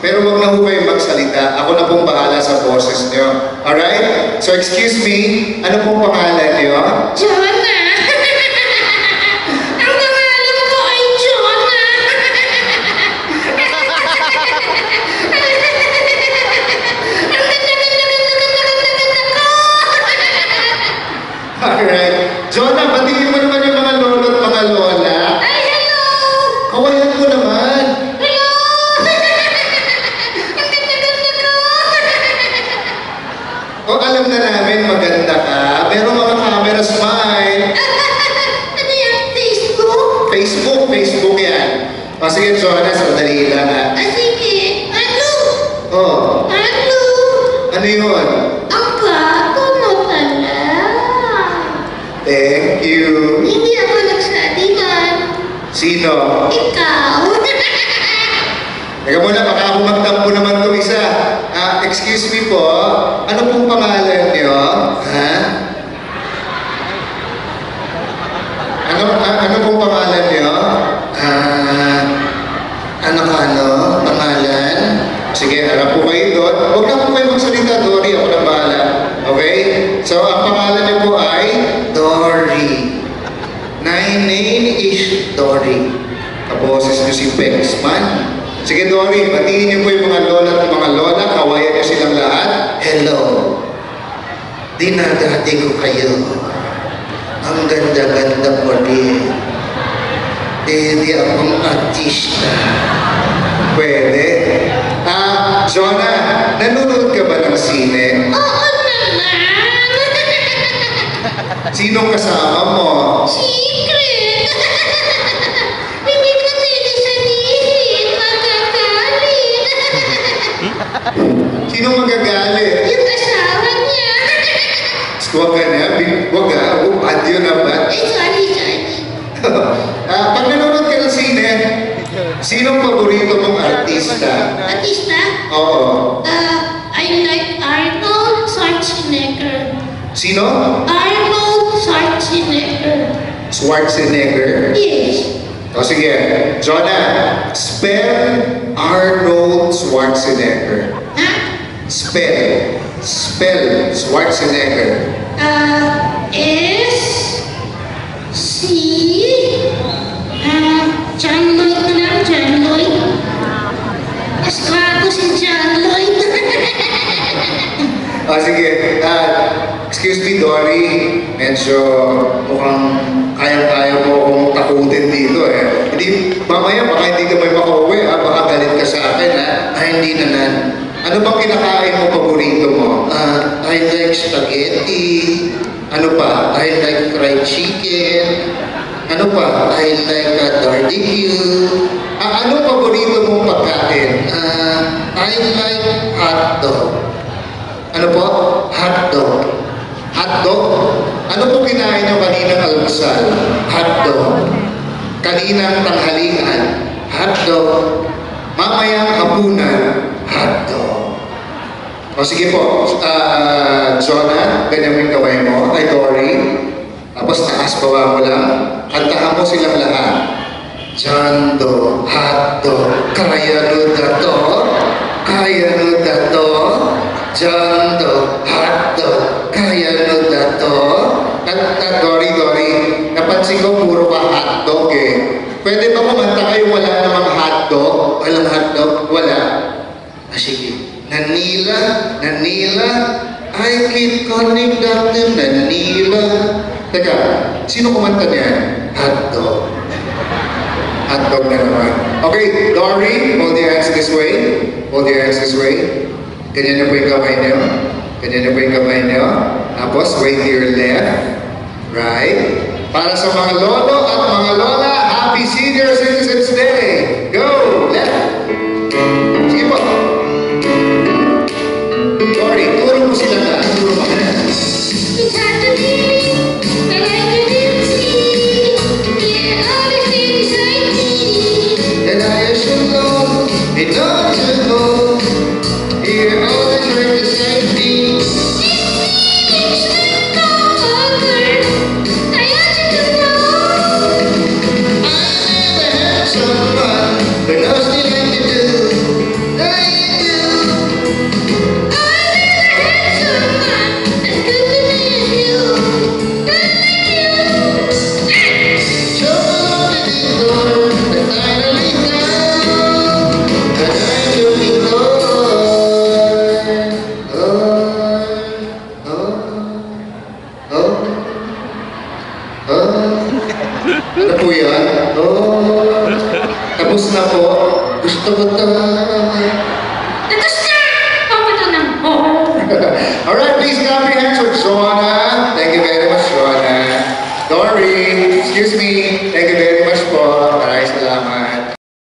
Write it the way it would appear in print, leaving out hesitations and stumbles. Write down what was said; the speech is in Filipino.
Pero wag na ho kayong magsalita. Ako na pong bahala sa boses nyo. Alright? So excuse me, ano pong pangalan nyo? Jonah! Ang pangalan ko ay Jonah! Ang ganda ko! Alright. Jonah, batiin mo naman yung mga lolo at mga lola. Ay, hello! Kawayan mo naman. Hello! Ang ganda ko! O alam na namin maganda ka, pero mga camera smile. Ano yan? Facebook? Facebook yan. O sige, Jonah, sandali lang ha. Ah, sige. Ano? Oh, Ano? ano yun? Ang gato mo pala. Thank you. Hindi ako nagsalitan. Sino? Ikaw. Teka muna, baka ako magtampo naman itong isa. Excuse me po, ano pong pangalan niyo? Ha? Ano pong pangalan niyo? Pangalan? Sige, harap po kayo doon. Huwag na po kayo magsalita, Dory. Ako na bahala. Okay? So, ang pangalan niyo po ay Dory. My name is Dory. Kaboses niyo si Pexman. Sige, Dory, batiin niyo po yung mga lola at mga lola. Kawayan niyo silang lahat. Hello. Dinadati ko kayo. Ang ganda-ganda po rin. Hindi akong artista. Pwede. Jonah, nanonood ka ba ng sine? Oo naman. Sinong kasama mo? Secret. Hindi ko sinisabihin. Magagalit. Sinong magagalit? Yung asawa niya. Huwag ka na. Huwag ka. Bad yun na bad. Sorry. Pag nanonood ka ng sine, sinong paborito mong artista? Artista? Oo. I like Arnold Schwarzenegger. Sino? Arnold Schwarzenegger. Schwarzenegger. Yes. O sige, Jonah, spell Arnold Schwarzenegger. Ha? Spell Schwarzenegger. S-C John Lloyd na lang, John Lloyd. Estrado si John Lloyd. Sige, excuse me, Dory. Medyo mukhang kaya-kaya mo akong takutin dito eh. Hindi, mamaya baka hindi ka may makauwi ha. Baka galit ka sa akin ha. Hindi naman. Ano bang kinakain mo, paborito mo? I like spaghetti. Ano pa? I like fried chicken. Ano pa? I like barbecue. Ano paborito mong pagkain? I like hotdog. Ano po? Hotdog. Hotdog? Ano po kinain nyo kaninang almusal? Hotdog. Kaninang tanghalian? Hotdog. Mamayang hapunan? Hotdog. O sige po, Jonah, ganyan mo yung gawin mo. Ay, Dory. Tapos taas bawa mo lang. Kantahan mo silang lahat. Jando, hotdog, kaya no dato, kaya no dato. Jando, hotdog, kaya no dato. Dory, napansin ko puro ka hotdog eh. Pwede ba kumanta kayo wala namang hotdog? Walang hotdog? Wala. Sige. Nanila, I keep calling doctor, Nanila. Teka, sino kumanta niyan? Hotdog. Hotdog na naman. Okay, Dory, hold your hands this way. Hold your hands this way. Ganyan na po yung kamay niyo. Ganyan na po yung kamay niyo. Tapos, way to your left. Right. Para sa mga lolo at mga lola, Happy Senior Citizens Day! Go! Left. Sige po. Dory, turo mo sila na. Turo mo na. It's hard to believe that I can even see. Yeah, all the things I need. And I should know, enough to know, here all the trying to save me. These feelings like no other. I want you to know. I never had someone Tapos na! Papato ng Alright, please clap your hands for Shona. Thank you very much, Shona. Dory, excuse me.